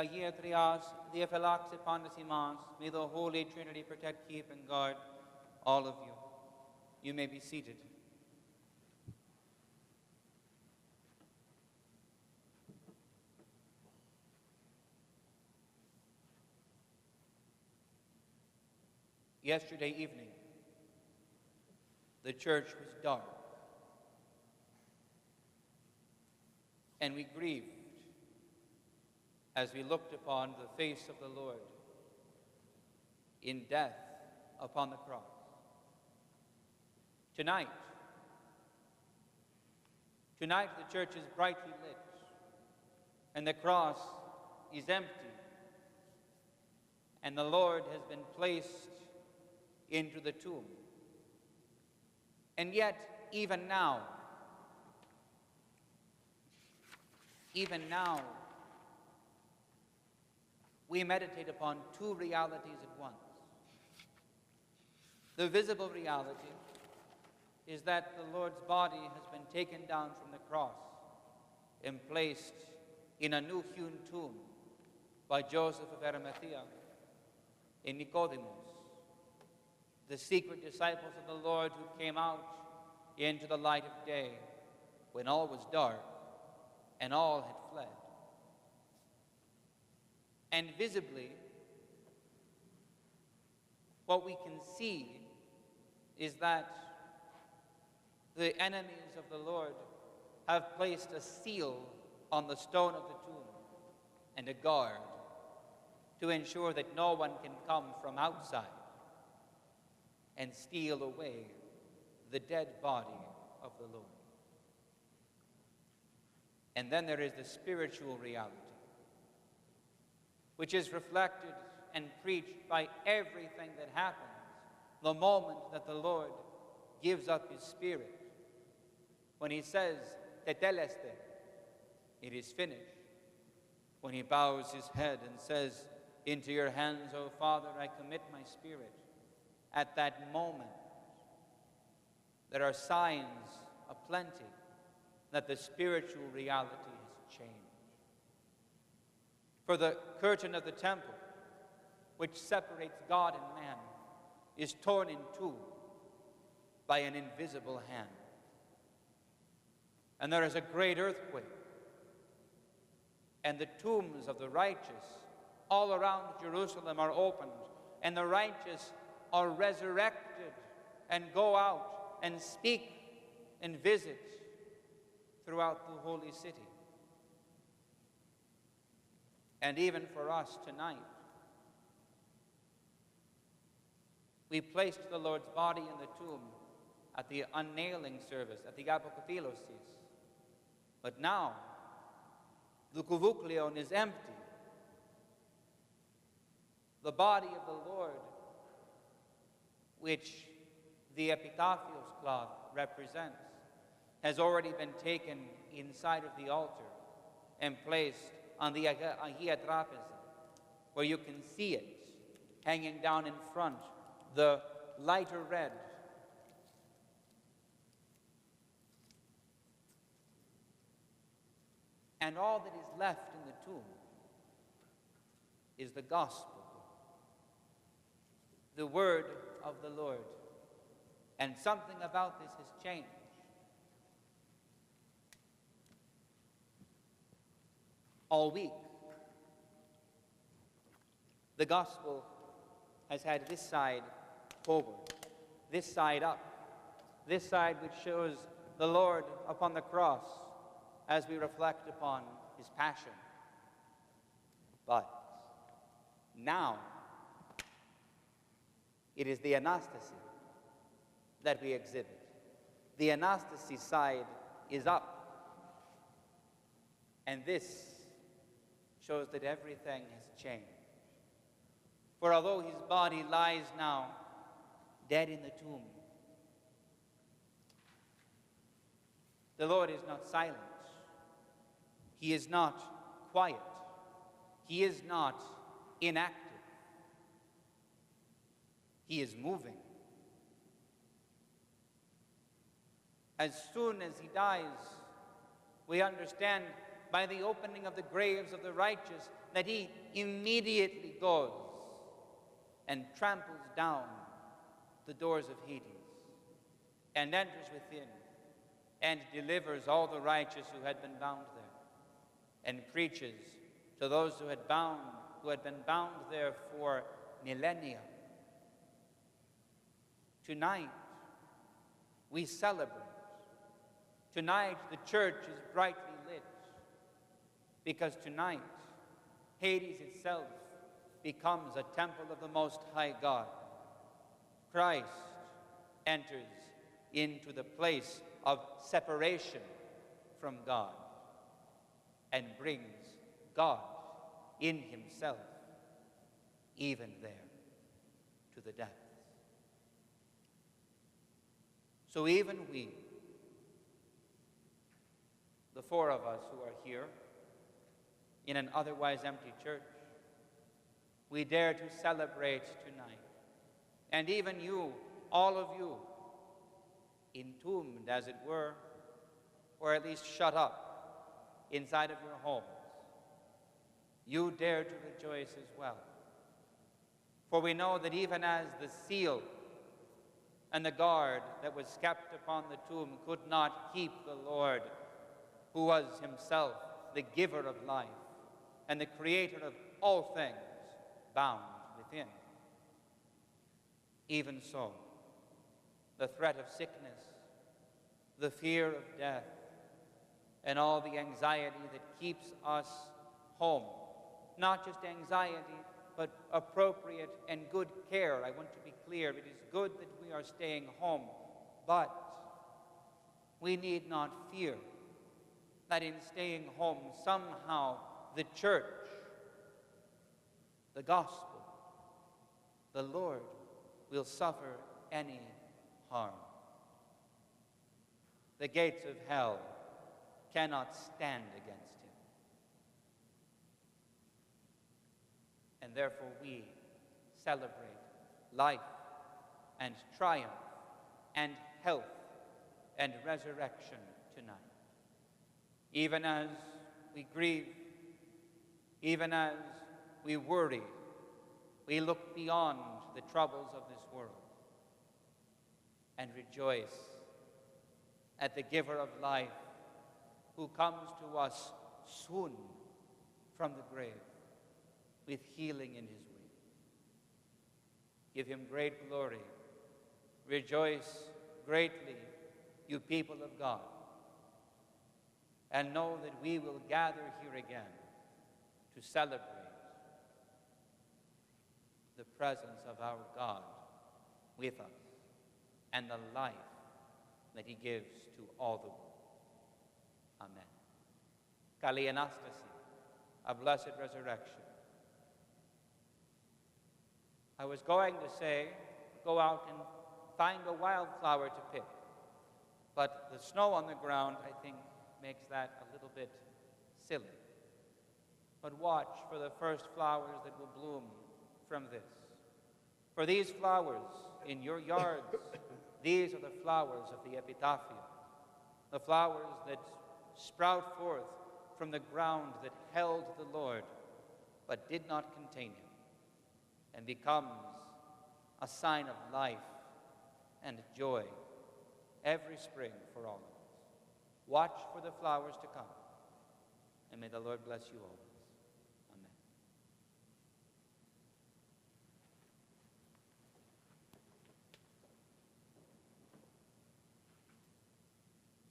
Agia Trias, Diaphylax Epandasimas, may the Holy Trinity protect, keep, and guard all of you. You may be seated. Yesterday evening, the church was dark, and we grieved as we looked upon the face of the Lord in death upon the cross. Tonight, the church is brightly lit, and the cross is empty, and the Lord has been placed into the tomb. And yet, even now, we meditate upon two realities at once. The visible reality is that the Lord's body has been taken down from the cross and placed in a new hewn tomb by Joseph of Arimathea in Nicodemus, the secret disciples of the Lord who came out into the light of day when all was dark and all had fled. And visibly, what we can see is that the enemies of the Lord have placed a seal on the stone of the tomb and a guard to ensure that no one can come from outside and steal away the dead body of the Lord. And then there is the spiritual reality, which is reflected and preached by everything that happens the moment that the Lord gives up his spirit. When he says, Teteleste, it is finished. When he bows his head and says, into your hands, O Father, I commit my spirit. At that moment, there are signs aplenty that the spiritual reality has changed. For the curtain of the temple, which separates God and man, is torn in two by an invisible hand. And there is a great earthquake, and the tombs of the righteous all around Jerusalem are opened, and the righteous are resurrected and go out and speak and visit throughout the holy city. And even for us tonight, we placed the Lord's body in the tomb at the unnailing service, at the Epitaphios. But now, the kuvukleon is empty. The body of the Lord, which the Epitaphios cloth represents, has already been taken inside of the altar and placed on the Agia Trapeza, where you can see it hanging down in front, the lighter red. And all that is left in the tomb is the gospel, the word of the Lord. And something about this has changed. All week, the gospel has had this side forward, this side up, this side which shows the Lord upon the cross as we reflect upon his passion. But now, it is the anastasy that we exhibit. The anastasy side is up, and this shows that everything has changed. For although his body lies now dead in the tomb, the Lord is not silent. He is not quiet. He is not inactive. He is moving. As soon as he dies, we understand by the opening of the graves of the righteous, that he immediately goes and tramples down the doors of Hades and enters within and delivers all the righteous who had been bound there, and preaches to those who had been bound there for millennia. Tonight, we celebrate. Tonight, the church is brightly lit, because tonight, Hades itself becomes a temple of the Most High God. Christ enters into the place of separation from God and brings God in himself, even there, to the depths. So even we, the four of us who are here in an otherwise empty church, we dare to celebrate tonight. And even you, all of you, entombed, as it were, or at least shut up inside of your homes, you dare to rejoice as well. For we know that even as the seal and the guard that was kept upon the tomb could not keep the Lord, who was himself the giver of life and the creator of all things, bound within, even so, the threat of sickness, the fear of death, and all the anxiety that keeps us home, not just anxiety, but appropriate and good care. I want to be clear, it is good that we are staying home, but we need not fear that in staying home somehow the church, the gospel, the Lord will suffer any harm. The gates of hell cannot stand against him. And therefore we celebrate life and triumph and health and resurrection tonight. Even as we grieve, even as we worry, we look beyond the troubles of this world and rejoice at the giver of life who comes to us soon from the grave with healing in his wings. Give him great glory. Rejoice greatly, you people of God, and know that we will gather here again to celebrate the presence of our God with us and the life that he gives to all the world. Amen. Kali Anastasi, a blessed resurrection. I was going to say, go out and find a wildflower to pick, but the snow on the ground, I think, makes that a little bit silly. But watch for the first flowers that will bloom from this. For these flowers in your yards, these are the flowers of the Epitaphios, the flowers that sprout forth from the ground that held the Lord, but did not contain him, and becomes a sign of life and joy every spring for all of us. Watch for the flowers to come, and may the Lord bless you all.